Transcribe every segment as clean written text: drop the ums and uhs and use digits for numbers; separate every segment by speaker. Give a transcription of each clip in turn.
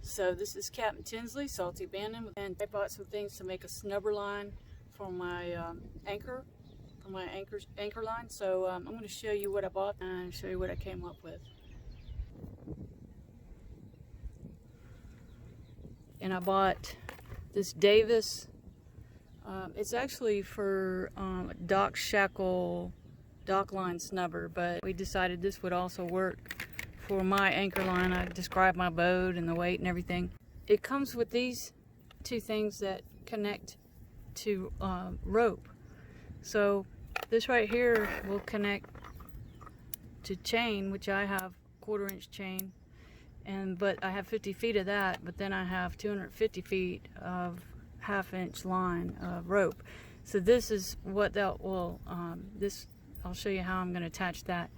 Speaker 1: So this is Captain Tinsley, Salty Abandon, and I bought some things to make a snubber line for my anchor line. So I'm going to show you what I bought and show you what I came up with. And I bought this Davis. It's actually for dock shackle dock line snubber, but we decided this would also work for my anchor line. I described my boat and the weight and everything. It comes with these two things that connect to rope. So this right here will connect to chain, which I have 1/4 inch chain, but I have 50 feet of that, but then I have 250 feet of 1/2 inch line of rope. So this is what that will, I'll show you how I'm going to attach that.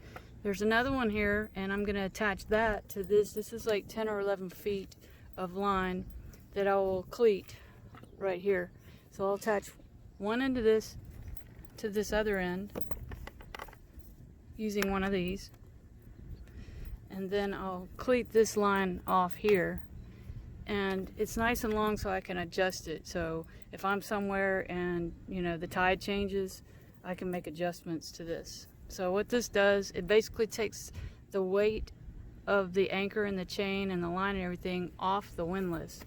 Speaker 1: There's another one here, and I'm going to attach that to this. This is like 10 or 11 feet of line that I will cleat right here. So I'll attach one end of this to this other end using one of these, and then I'll cleat this line off here, and it's nice and long so I can adjust it. So if I'm somewhere and the tide changes, I can make adjustments to this. So what this does, it basically takes the weight of the anchor and the chain and the line and everything off the windlass,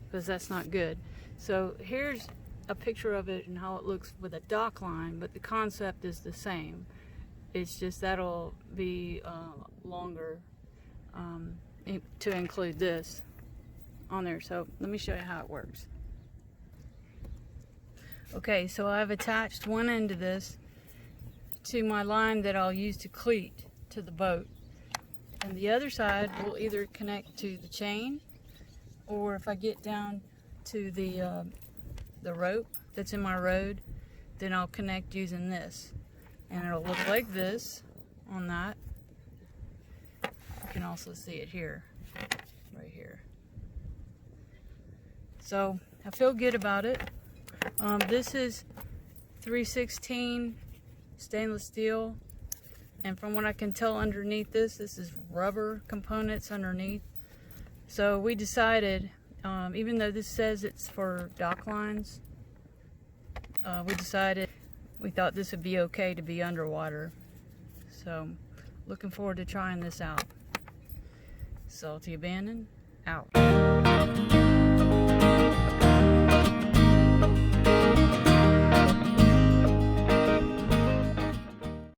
Speaker 1: because that's not good. So here's a picture of it and how it looks with a dock line, but the concept is the same. It's just that'll be longer to include this on there. So let me show you how it works. Okay, so I've attached one end of this to my line that I'll use to cleat to the boat, and the other side will either connect to the chain, or if I get down to the rope that's in my rod, then I'll connect using this, and it'll look like this on that. You can also see it here, right here. So I feel good about it. This is 3/16 stainless steel, and from what I can tell underneath this is rubber components underneath. So we decided, even though this says it's for dock lines, we thought this would be okay to be underwater. So looking forward to trying this out. Salty Abandon out.